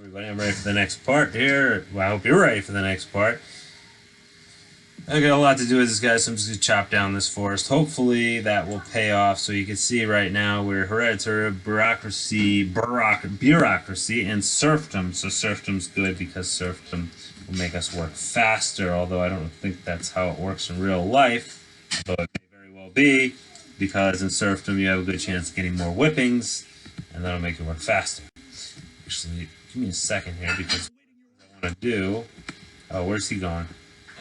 Everybody, I'm ready for the next part here. Well, I hope you're ready for the next part. I got a lot to do with this guy, so I'm just going to chop down this forest. Hopefully that will pay off. So you can see right now we're hereditary, bureaucracy, and serfdom. So serfdom's good because serfdom will make us work faster, although I don't think that's how it works in real life. Although it may very well be, because in serfdom you have a good chance of getting more whippings, and that'll make you work faster. Actually, give me a second here because what I want to do... Oh, where's he going?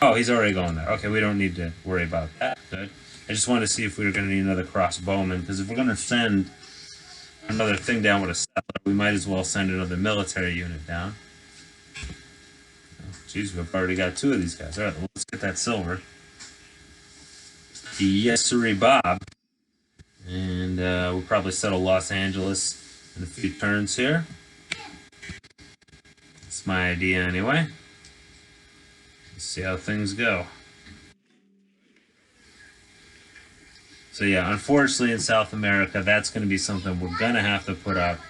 Oh, he's already going there. Okay, we don't need to worry about that. Good. I just wanted to see if we were going to need another crossbowman, because if we're going to send another thing down with a settler, we might as well send another military unit down. Jeez, we've already got two of these guys. All right, let's get that silver. Yes, sirree, Bob. And we'll probably settle Los Angeles in a few turns here. That's my idea anyway. Let's see how things go. So yeah, unfortunately in South America, that's going to be something we're going to have to put up,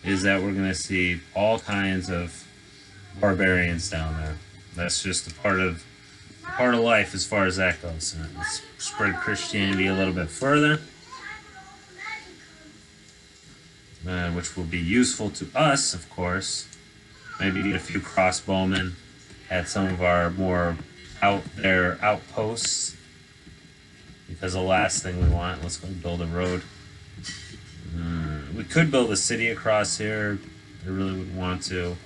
is that we're going to see all kinds of barbarians down there. That's just a part of life as far as that goes. And let's spread Christianity a little bit further, which will be useful to us, of course. Maybe get a few crossbowmen at some of our more out there outposts, because the last thing we want... Let's go build a road. We could build a city across here. I really wouldn't want to,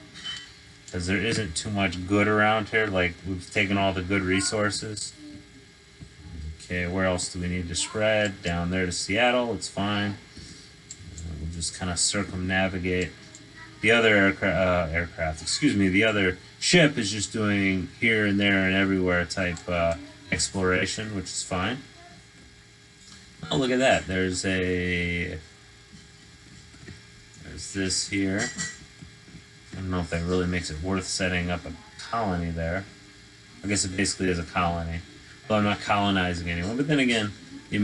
because there isn't too much good around here. Like, we've taken all the good resources. Okay, where else do we need to spread? Down there to Seattle, it's fine. We'll just kind of circumnavigate. The other aircraft, excuse me, the other ship is just doing here and there and everywhere type exploration, which is fine. Oh, look at that. There's this here. I don't know if that really makes it worth setting up a colony there. I guess it basically is a colony. Well, I'm not colonizing anyone, but then again, the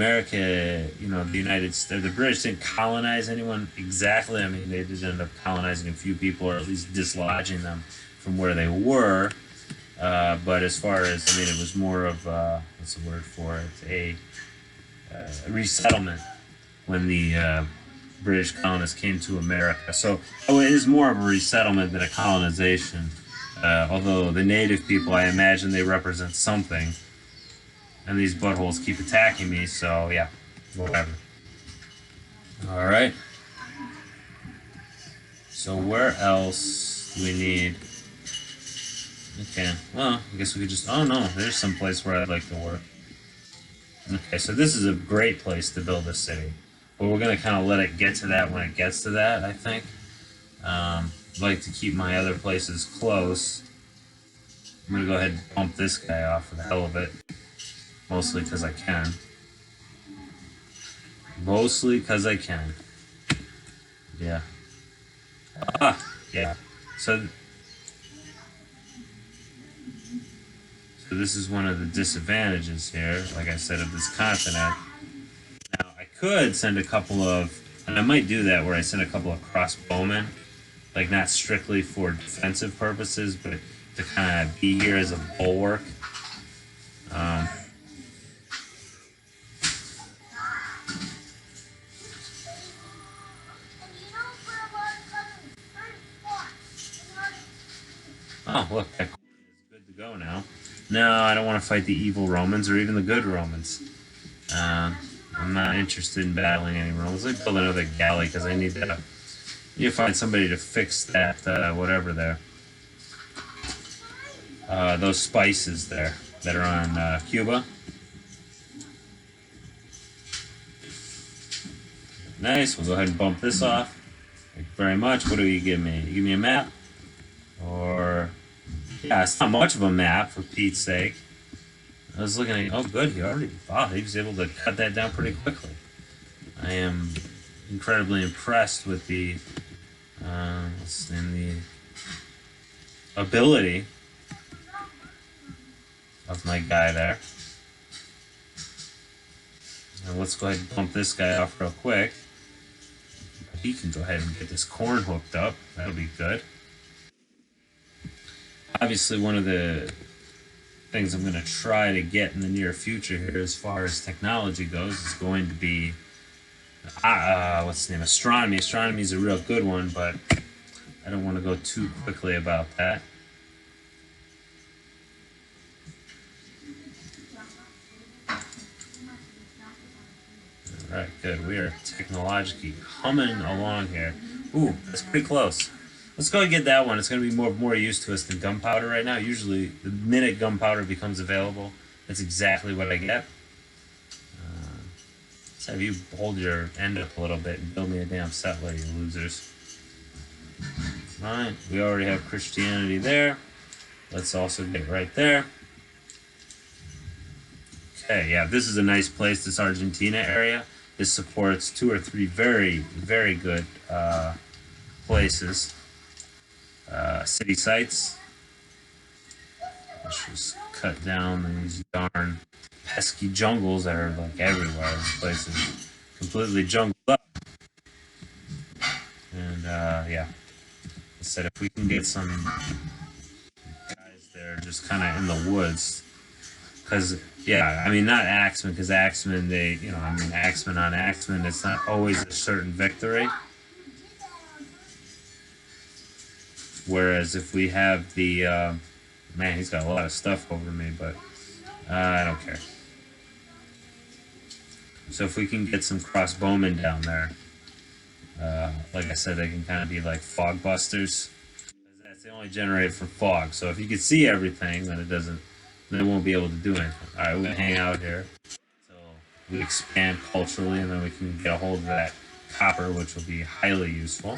United States, the British didn't colonize anyone exactly. I mean, they did end up colonizing a few people, or at least dislodging them from where they were. But as far as, I mean, it was more of, what's the word for it? A resettlement when the British colonists came to America. So it is more of a resettlement than a colonization. Although the native people, I imagine they represent something. And these buttholes keep attacking me, so yeah, whatever. Alright. So where else do we need... Okay, well, I guess we could just... Oh no, there's some place where I'd like to work. Okay, so this is a great place to build a city. But we're going to kind of let it get to that when it gets to that, I think. I'd like to keep my other places close. I'm going to go ahead and bump this guy off for the hell of it. Mostly because I can. Mostly because I can. Yeah. Yeah. So this is one of the disadvantages here, like I said, of this continent. Now, I could send a couple of... And I might do that, where I send a couple of crossbowmen. Like, not strictly for defensive purposes, but to kind of be here as a bulwark. Oh, look, that corn is good to go now. No, I don't want to fight the evil Romans or even the good Romans. I'm not interested in battling any Romans. Let's build another galley because I need to find somebody to fix that, whatever there. Those spices there that are on Cuba. Nice, we'll go ahead and bump this off. Thank you very much. What do you give me? You give me a map? Or... Yeah, it's not much of a map, for Pete's sake. I was looking at... Oh, good, he was able to cut that down pretty quickly. I am incredibly impressed with the... the ability of my guy there. And let's go ahead and bump this guy off real quick. He can go ahead and get this corn hooked up. That'll be good. obviously one of the things I'm going to try to get in the near future here as far as technology goes is going to be what's the name? Astronomy. Astronomy is a real good one, but I don't want to go too quickly about that. Alright, good. We are technologically humming along here. Ooh, that's pretty close. Let's go and get that one. It's going to be more used to us than gunpowder right now. Usually, the minute gunpowder becomes available, that's exactly what I get. Let's have you hold your end up a little bit and build me a damn settler, you losers. Alright, we already have Christianity there. Let's also get right there. Okay, yeah, this is a nice place, this Argentina area. This supports 2 or 3 very, very good places. City sites. Let's just cut down these darn pesky jungles that are like everywhere. This place is completely jungled up. And yeah, I said if we can get some guys there just kind of in the woods, because yeah, I mean not axemen, because axemen axemen on axemen, it's not always a certain victory. Whereas if we have the man, he's got a lot of stuff over me, but I don't care. So if we can get some crossbowmen down there, like I said, they can kind of be like fog busters. That's the only generated for fog. So if you can see everything, then they won't be able to do anything. All right, we're gonna hang out here. So we expand culturally, and then we can get a hold of that copper, which will be highly useful.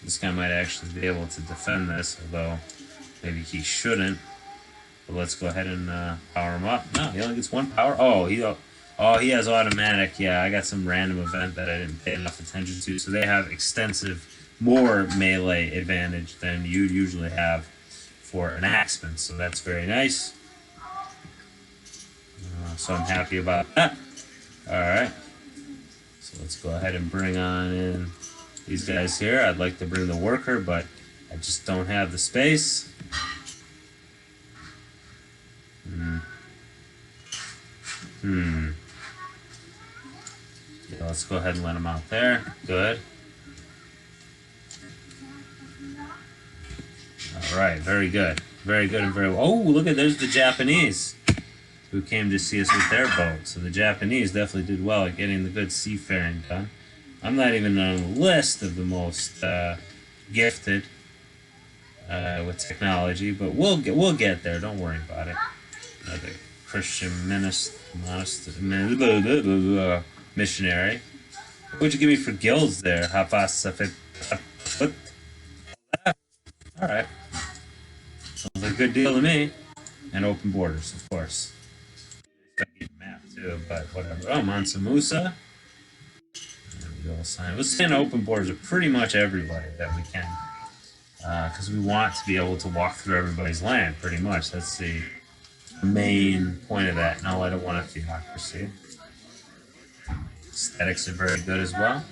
This guy might actually be able to defend this, although maybe he shouldn't. But let's go ahead and power him up. No, he only gets 1 power. Oh, he has automatic. Yeah, I got some random event that I didn't pay enough attention to. So they have more melee advantage than you usually have for an axeman. So that's very nice. So I'm happy about that. All right. So let's go ahead and bring on in these guys here. I'd like to bring the worker, but I just don't have the space. Yeah, let's go ahead and let him out there. Good. Alright, very good. Very good and very well. Oh, look at, there's the Japanese who came to see us with their boat. So the Japanese definitely did well at getting the good seafaring done. I'm not even on the list of the most gifted with technology, but we'll get there. Don't worry about it. Another Christian missionary. What would you give me for guilds there? Alright. Sounds like a good deal to me. And open borders, of course. Map too, but whatever. Oh, Mansa Musa. We'll sign open borders with pretty much everybody that we can, because we want to be able to walk through everybody's land. Pretty much, that's the main point of that. No, I don't want a theocracy. Aesthetics are very good as well.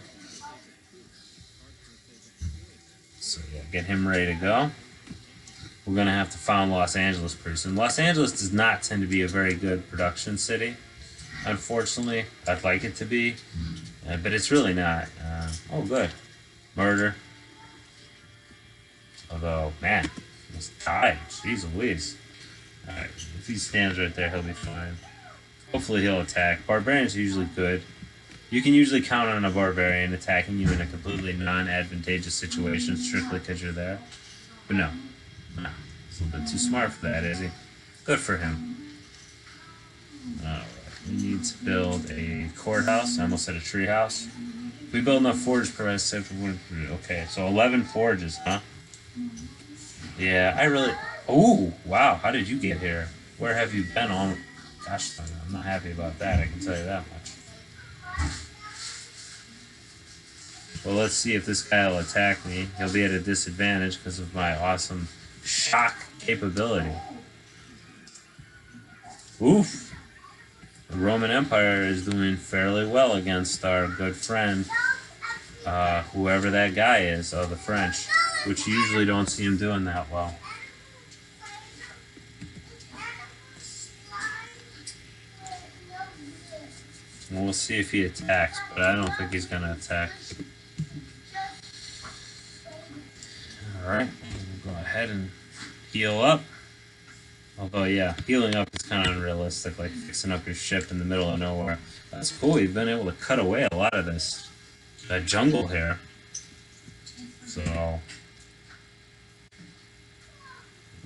So yeah, get him ready to go. We're gonna have to found Los Angeles pretty soon. Los Angeles does not tend to be a very good production city, unfortunately. I'd like it to be. But it's really not. Oh, good. Murder. Although, man, he's died. Jeez Louise. Alright, if he stands right there, he'll be fine. Hopefully he'll attack. Barbarians are usually good. You can usually count on a barbarian attacking you in a completely non-advantageous situation strictly because you're there. But no. No. He's a little bit too smart for that, is he? Good for him. Alright. We need to build a courthouse. I almost said a treehouse. If we build enough forge press, okay, so 11 forges, huh? Yeah, I really... Oh, wow, how did you get here? Where have you been all... Gosh, I'm not happy about that, I can tell you that much. Well, let's see if this guy will attack me. He'll be at a disadvantage because of my awesome shock capability. Oof! The Roman Empire is doing fairly well against our good friend whoever that guy is, the French, which you usually don't see him doing that well. And we'll see if he attacks, but I don't think he's going to attack. Alright, we'll go ahead and heal up. Although, yeah, healing up is kind of unrealistic, like fixing up your ship in the middle of nowhere. That's cool, you've been able to cut away a lot of this jungle here. So,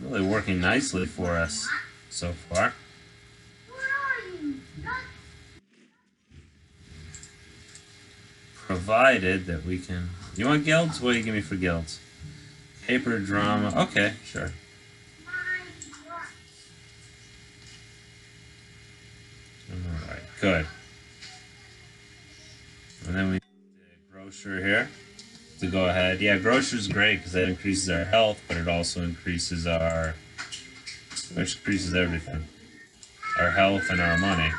really working nicely for us so far. Provided that we can... You want guilds? What do you give me for guilds? Paper, drama... Okay, sure. Alright, good. And then we need the grocer here to go ahead. Yeah, grocer's great because that increases our health, but it also increases our... Which increases everything. Our health and our money.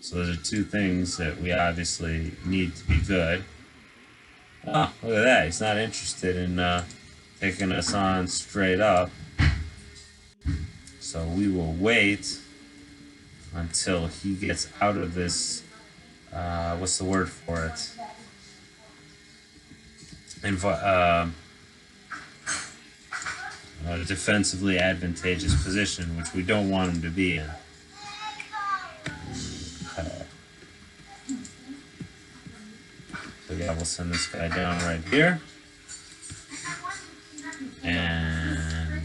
So those are two things that we obviously need to be good. Oh, look at that. He's not interested in taking us on straight up. So we will wait until he gets out of this, what's the word for it? Defensively advantageous position, which we don't want him to be in. So yeah, we'll send this guy down right here. And...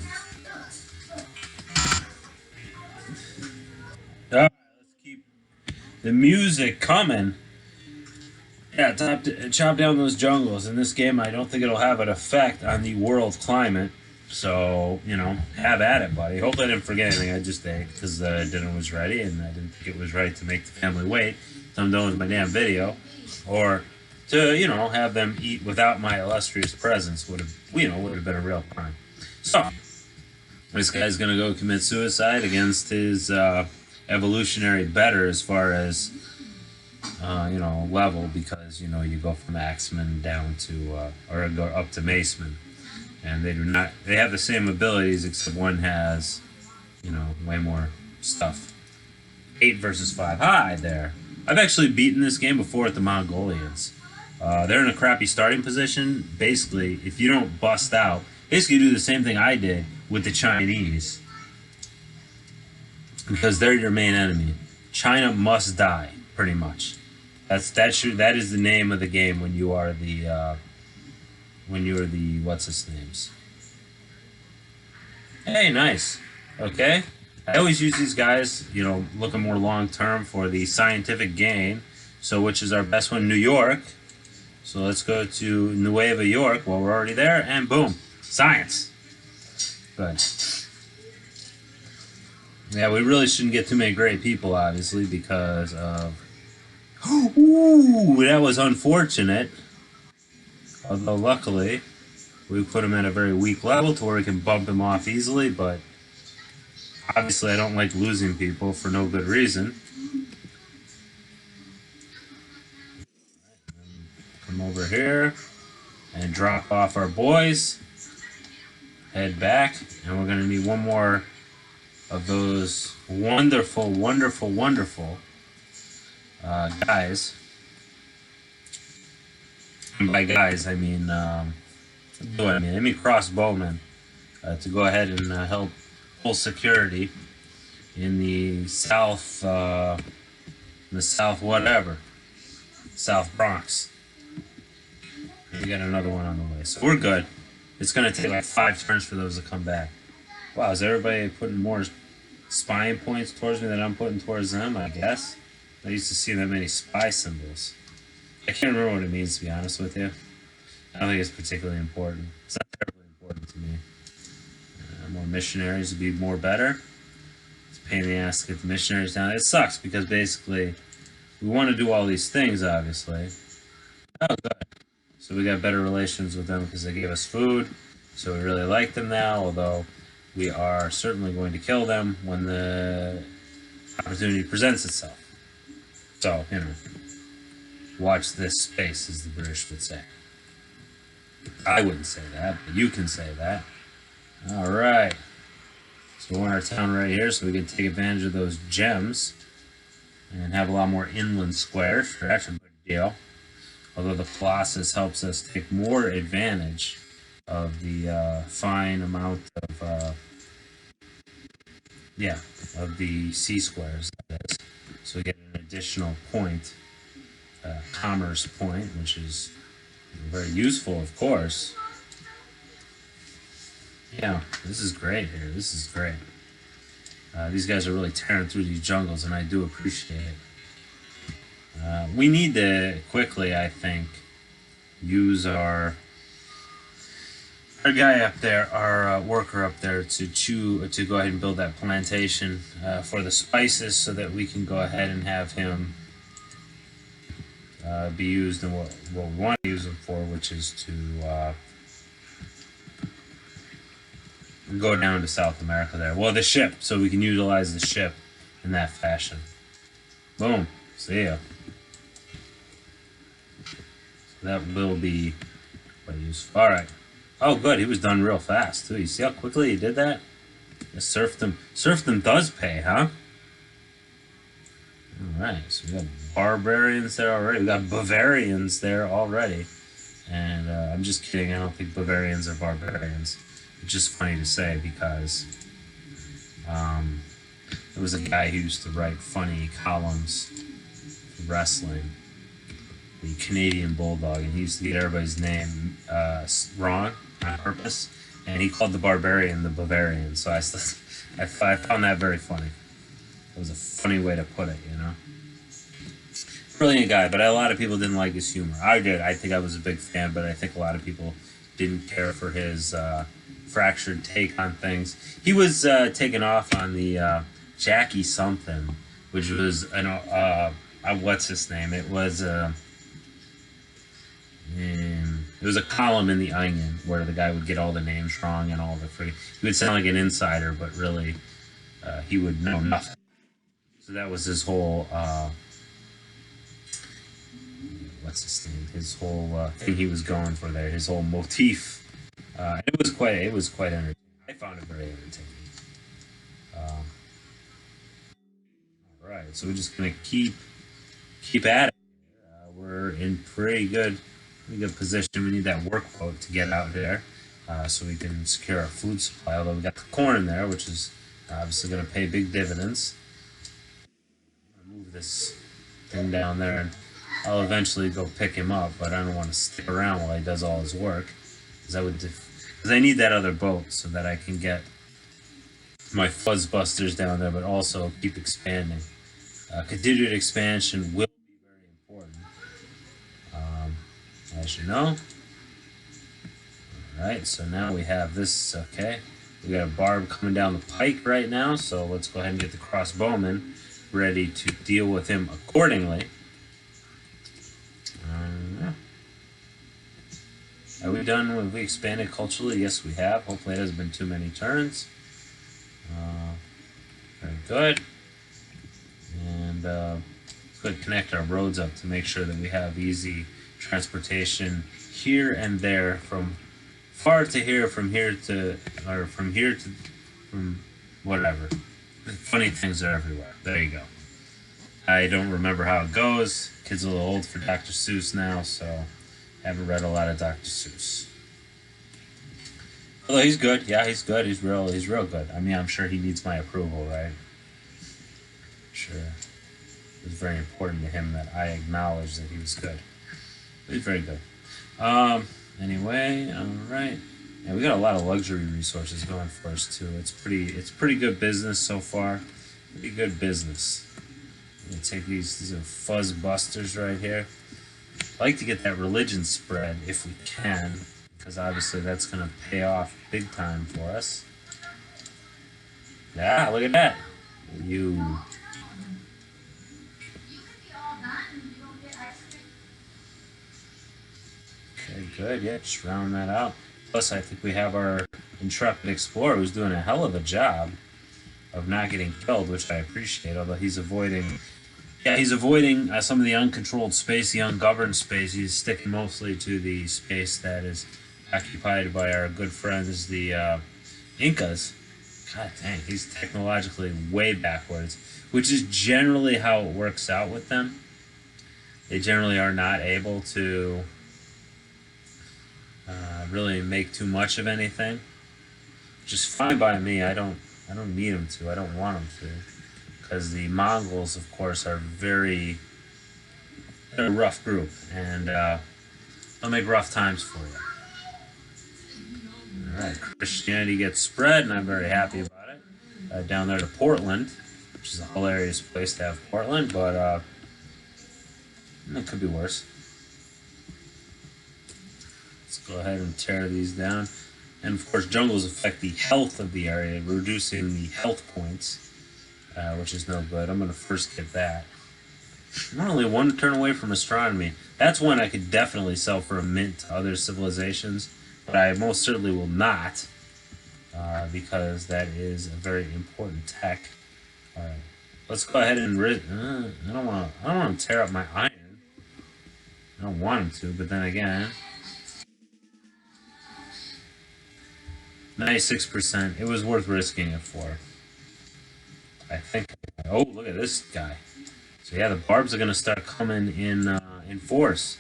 Alright, let's keep the music coming. Yeah, chop down those jungles. In this game, I don't think it'll have an effect on the world climate. So, you know, have at it, buddy. Hopefully I didn't forget anything. I just ate because dinner was ready, and I didn't think it was right to make the family wait until I'm done with my damn video. Or to, you know, have them eat without my illustrious presence would have been a real crime. So, this guy's going to go commit suicide against his evolutionary better as far as, you know, level, because, you know, you go from Axeman down to, or go up to Maceman. And they have the same abilities, except one has, you know, way more stuff. 8 versus 5. Hi there. I've actually beaten this game before at the Mongolians. They're in a crappy starting position. Basically, if you don't bust out, basically do the same thing I did with the Chinese. Because they're your main enemy. China must die, pretty much. That is the name of the game when you are the... what's his names. Hey, nice. Okay. I always use these guys, you know, looking more long term for the scientific gain. So which is our best one? New York. So let's go to Nueva York. Well, we're already there, and boom. Science. Good. Yeah, we really shouldn't get too many great people, obviously, because of... Ooh, that was unfortunate. Although luckily, we put him at a very weak level to where we can bump him off easily, but obviously I don't like losing people for no good reason. Come over here and drop off our boys. Head back, and we're going to need one more of those wonderful, wonderful, wonderful guys. And by guys, I mean, I mean crossbowmen, to go ahead and help pull security in the south, South Bronx. We got another one on the way, so we're good. It's gonna take like 5 turns for those to come back. Wow, is everybody putting more spying points towards me than I'm putting towards them? I guess. I used to see that many spy symbols. I can't remember what it means, to be honest with you. I don't think it's particularly important. It's not terribly important to me. More missionaries would be more better. It's a pain in the ass to get the missionaries down. It sucks because basically we want to do all these things, obviously. Oh, good. So we got better relations with them because they gave us food. So we really like them now, although we are certainly going to kill them when the opportunity presents itself. So, you know. Watch this space, as the British would say. I wouldn't say that, but you can say that. Alright. So we're in our town right here, so we can take advantage of those gems and have a lot more inland squares. That's a good deal. Although the Colossus helps us take more advantage of the fine amount of, of the C-squares, that is. So we get an additional point, commerce point, which is very useful, of course. Yeah, this is great here. This is great. These guys are really tearing through these jungles, and I do appreciate it. We need to quickly, I think, use our guy up there, our worker up there, to go ahead and build that plantation for the spices, so that we can go ahead and have him be used in what we want to use him for, which is to go down to South America there. Well, the ship, so we can utilize the ship in that fashion. Boom. See ya. So that will be quite useful. Alright. Oh, good. He was done real fast, too. You see how quickly he did that? Yeah, serfdom. Serfdom does pay, huh? Alright. So we got barbarians there already. We got Bavarians there already. And I'm just kidding. I don't think Bavarians are barbarians. It's just funny to say because there was a guy who used to write funny columns for wrestling, the Canadian Bulldog, and he used to get everybody's name wrong on purpose, and he called the barbarian the Bavarian. So I found that very funny. It was a funny way to put it, you know. Brilliant guy, but a lot of people didn't like his humor. I did. I think I was a big fan, but I think a lot of people didn't care for his fractured take on things. He was taken off on the Jackie something, which was what's his name? It was a column in the Onion where the guy would get all the names wrong and all the he would sound like an insider, but really he would know nothing. So that was his whole what's his name? His whole thing he was going for there. His whole motif. It was quite entertaining. I found it very entertaining. All right, so we're just gonna keep at it. We're in pretty good position. We need that work quote to get out there, so we can secure our food supply. Although we got the corn in there, which is obviously gonna pay big dividends. I'm gonna move this thing down there, and I'll eventually go pick him up. But I don't want to stick around while he does all his work, because I need that other boat so that I can get my fuzzbusters down there, but also keep expanding. Continued expansion will be very important, as you know. Alright, so now we have this, okay. We got a barb coming down the pike right now, so let's go ahead and get the crossbowman ready to deal with him accordingly. Are we done? Have we expanded culturally? Yes, we have. Hopefully it hasn't been too many turns. Very good. And could connect our roads up to make sure that we have easy transportation here and there, from far to here, from whatever. Funny things are everywhere. There you go. I don't remember how it goes. Kid's a little old for Dr. Seuss now, so haven't read a lot of Dr. Seuss. Although he's good. Yeah, he's good. He's real good. I mean, I'm sure he needs my approval, right? Sure. It was very important to him that I acknowledge that he was good. But he's very good. Anyway, alright. Yeah, we got a lot of luxury resources going for us too. It's pretty good business so far. Pretty good business. I'm gonna take these are fuzz busters right here. I like to get that religion spread if we can, because obviously that's gonna pay off big time for us. Yeah, look at that. You. Okay, good. Yeah, just round that out. Plus, I think we have our intrepid explorer who's doing a hell of a job of not getting killed, which I appreciate, although he's avoiding Yeah, he's avoiding some of the uncontrolled space, the ungoverned space. He's sticking mostly to the space that is occupied by our good friends, the Incas. God dang, he's technologically way backwards, which is generally how it works out with them. They generally are not able to really make too much of anything, which is fine by me. I don't need them to. I don't want them to, because the Mongols, of course, are they're a rough group, and they'll make rough times for you. All right, Christianity gets spread, and I'm very happy about it. Down there to Portland, which is a hilarious place to have Portland, but it could be worse. Let's go ahead and tear these down. And of course, jungles affect the health of the area, reducing the health points, which is no good. I'm going to first get that. I'm only one turn away from astronomy. That's one I could definitely sell for a mint to other civilizations, but I most certainly will not, because that is a very important tech. All right, let's go ahead and I don't want to tear up my iron. I don't want him to, but then again, 96%. It was worth risking it for. I think. Oh, look at this guy. So yeah, the barbs are gonna start coming in force.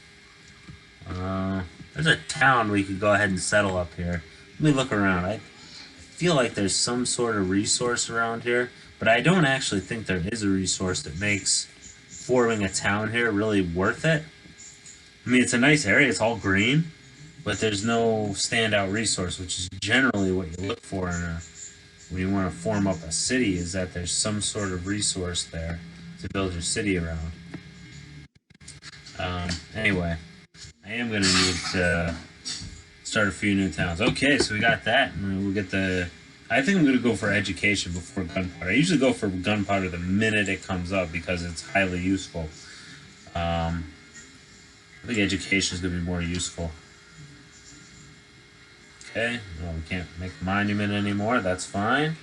There's a town we could go ahead and settle up here. Let me look around. I feel like there's some sort of resource around here, but I don't actually think there is a resource that makes forming a town here really worth it. I mean, it's a nice area. It's all green, but there's no standout resource, which is generally what you look for when you want to form up a city, is that there's some sort of resource there to build your city around. Anyway, I am going to need to start a few new towns. Okay, so we got that, and we'll get the... I think I'm going to go for education before gunpowder. I usually go for gunpowder the minute it comes up because it's highly useful. I think education is going to be more useful. Okay, well, we can't make a monument anymore. That's fine.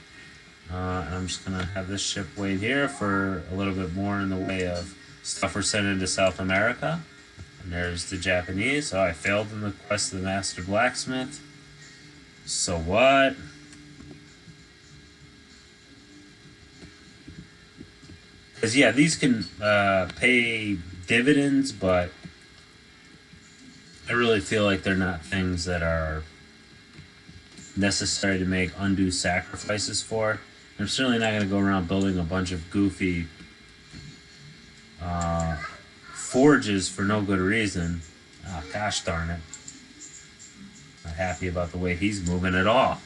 And I'm just going to have this ship wait here for a little bit more in the way of stuff we're sending to South America. And there's the Japanese. Oh, I failed in the quest of the Master Blacksmith. So what? Because, yeah, these can pay dividends, but I really feel like they're not things that are necessary to make undue sacrifices for. I'm certainly not going to go around building a bunch of goofy forges for no good reason. Oh, gosh darn it. Not happy about the way he's moving at all.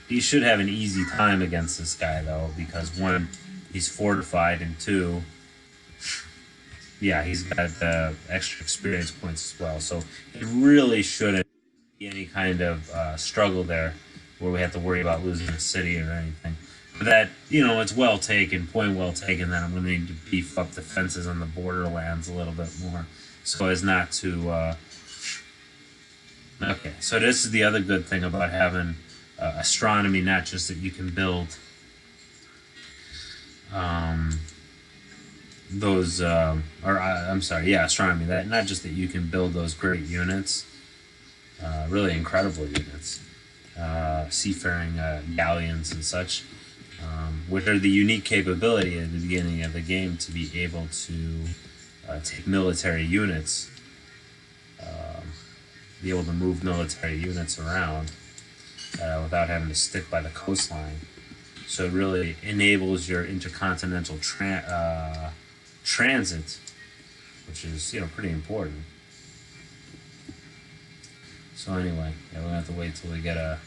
He should have an easy time against this guy, though, because one, he's fortified, and two, yeah, he's got extra experience points as well. So it really shouldn't be any kind of struggle there where we have to worry about losing a city or anything. But that, it's well taken, point well taken, that I'm going to need to beef up the fences on the borderlands a little bit more so as not to... Okay, so this is the other good thing about having astronomy, not just that you can build astronomy, that not just that you can build those great units, really incredible units, seafaring galleons and such, which are the unique capability at the beginning of the game to be able to take military units, be able to move military units around without having to stick by the coastline. So it really enables your intercontinental transit, which is pretty important. So anyway, we're gonna have to wait till we get a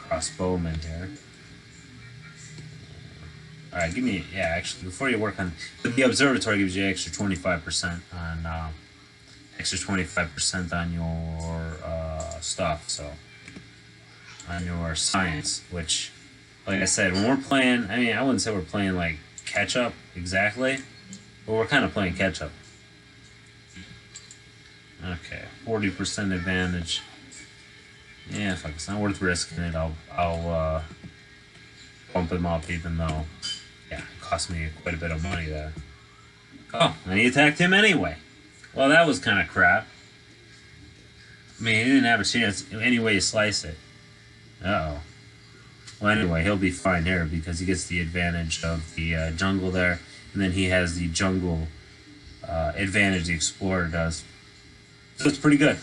crossbowman here. All right, actually, before you work on the observatory, gives you extra 25% on extra 25% on your stuff. So on your science, which, like I said, when we're playing, I wouldn't say we're playing like catch up exactly, but we're kind of playing catch up. Okay, 40% advantage. Yeah, fuck, it's not worth risking it. I'll bump him up, even though, yeah, it cost me quite a bit of money there. Oh, and he attacked him anyway. Well, that was kind of crap. I mean, he didn't have a chance any way you slice it. Uh-oh. Well, anyway, he'll be fine here because he gets the advantage of the jungle there, and then he has the jungle advantage the explorer does. So it's pretty good.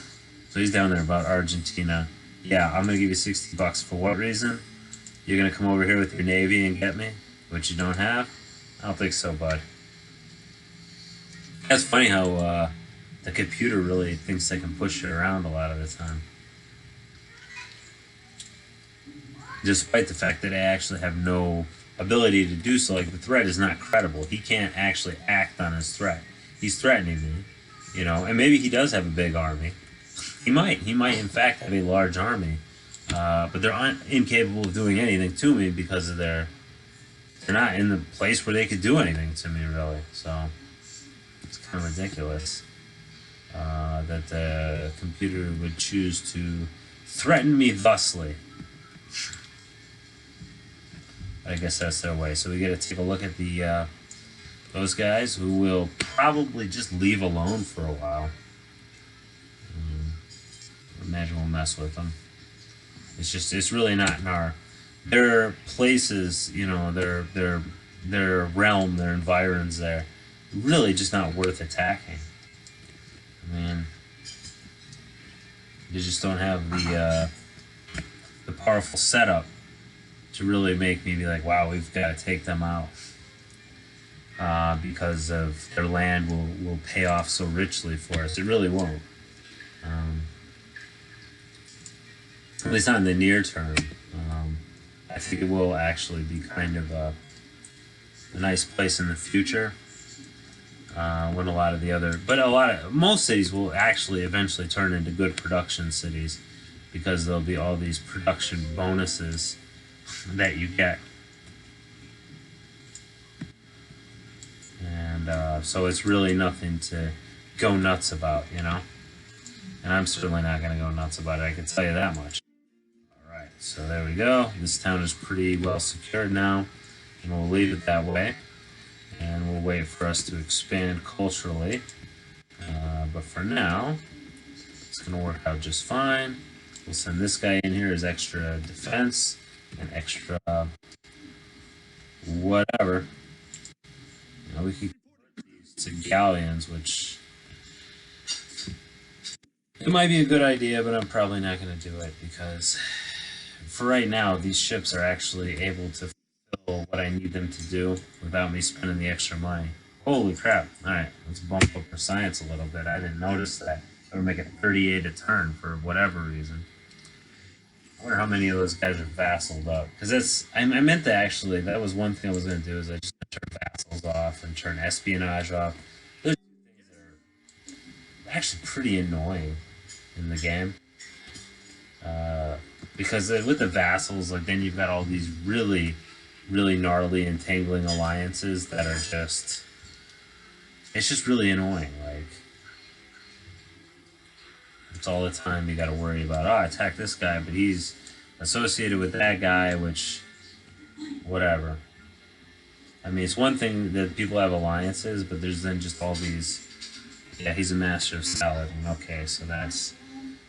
So he's down there about Argentina. Yeah, I'm gonna give you $60 for what reason? You're gonna come over here with your navy and get me, which you don't have? I don't think so, bud. That's funny how the computer really thinks they can push it around a lot of the time. Despite the fact that I actually have no ability to do so. Like, the threat is not credible. He can't actually act on his threat. He's threatening me, you know, and maybe he does have a big army. He might in fact have a large army, but they're incapable of doing anything to me because of they're not in the place where they could do anything to me, really. So it's kind of ridiculous that the computer would choose to threaten me thusly. I guess that's their way. So we got to take a look at the those guys who will probably just leave alone for a while. Imagine we'll mess with them. It's really not in their places, you know, their realm, their environs there, really just not worth attacking. I mean, you just don't have the powerful setup to really make me be like, wow, we've got to take them out because of their land will pay off so richly for us. It really won't. At least not in the near term. I think it will actually be kind of a nice place in the future when most cities will actually eventually turn into good production cities because there'll be all these production bonuses that you get. And so it's really nothing to go nuts about, you know? And I'm certainly not going to go nuts about it, I can tell you that much. Alright, so there we go. This town is pretty well secured now, and we'll leave it that way. And we'll wait for us to expand culturally. But for now, it's going to work out just fine. We'll send this guy in here as extra defense and extra whatever. You know, we could convert these to galleons, which it might be a good idea, but I'm probably not going to do it because for right now, these ships are actually able to fulfill what I need them to do without me spending the extra money. Holy crap. Alright, let's bump up our science a little bit. I didn't notice that. We're making 38 a turn for whatever reason. I wonder how many of those guys are vassaled up. Because I meant to actually, that was one thing I was going to do, is I just turn vassals off and turn espionage off. Those things are actually pretty annoying in the game. Because with the vassals, like, then you've got all these really, really gnarly entangling alliances that are just, it's just really annoying. Like, it's all the time you got to worry about, oh, I attack this guy, but he's associated with that guy, which, whatever. I mean, it's one thing that people have alliances, but there's then just all these, yeah, he's a master of salad. Okay, so that's,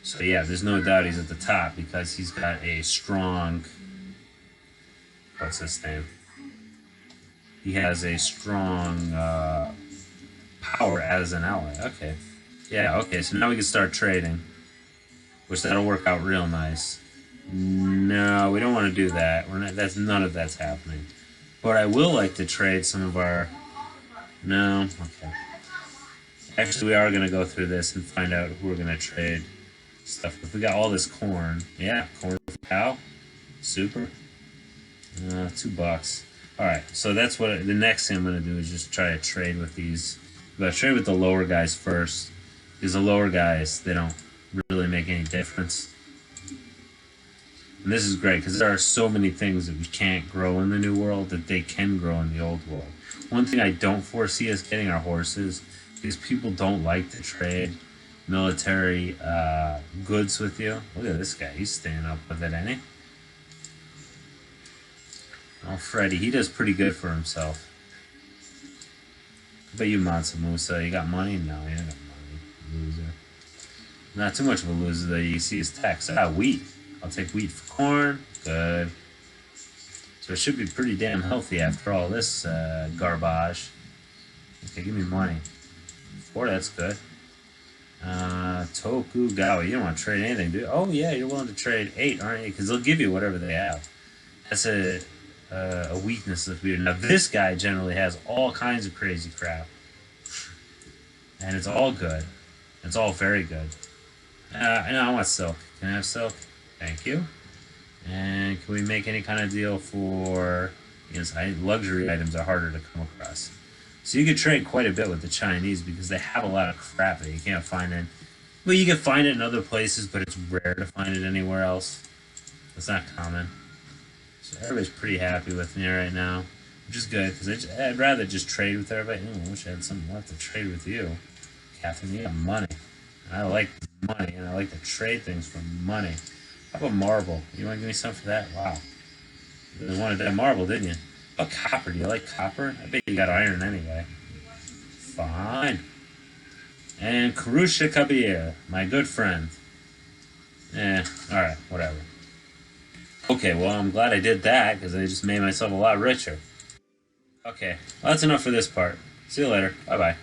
so yeah, there's no doubt he's at the top because he's got a strong, what's his name? He has a strong power as an ally. Okay. Yeah, okay, so now we can start trading, which that'll work out real nice. No, we don't want to do that. None of that's happening. But I will like to trade some of our... No, okay. Actually, we are going to go through this and find out who we're going to trade stuff. If we got all this corn, yeah, corn for cow, super. $2. All right, so that's what the next thing I'm going to do is just try to trade with these. I'm going to trade with the lower guys first. Because the lower guys, they don't really make any difference. And this is great, because there are so many things that we can't grow in the new world that they can grow in the old world. One thing I don't foresee us getting are horses, because people don't like to trade military goods with you. Look at this guy, he's staying up with it, ain't he? Oh, Freddy, he does pretty good for himself. But you, Mansa Musa, you got money? No, you don't got money. Loser. Not too much of a loser, though. You see his text. Ah, wheat. I'll take wheat for corn. Good. So it should be pretty damn healthy after all this garbage. Okay, give me money. 4, that's good. Tokugawa, you don't want to trade anything, do you? Oh, yeah, you're willing to trade 8, aren't you? Because they'll give you whatever they have. That's a weakness of weird. Now, this guy generally has all kinds of crazy crap. And it's all good. It's all very good. I want silk. Can I have silk? Thank you. And can we make any kind of deal for... Yes, luxury items are harder to come across. So you could trade quite a bit with the Chinese because they have a lot of crap that you can't find in... Well, you can find it in other places, but it's rare to find it anywhere else. It's not common. So everybody's pretty happy with me right now, which is good, because I'd rather just trade with everybody. I wish I had something left to trade with you. Catherine, you got money. And I like money, and I like to trade things for money. How about marble? You want to give me some for that? Wow. You really wanted that marble, didn't you? How about copper? Do you like copper? I bet you got iron anyway. Fine. And Karusha Kabir, my good friend. Alright, whatever. Okay, well, I'm glad I did that, because I just made myself a lot richer. Okay, well, that's enough for this part. See you later. Bye-bye.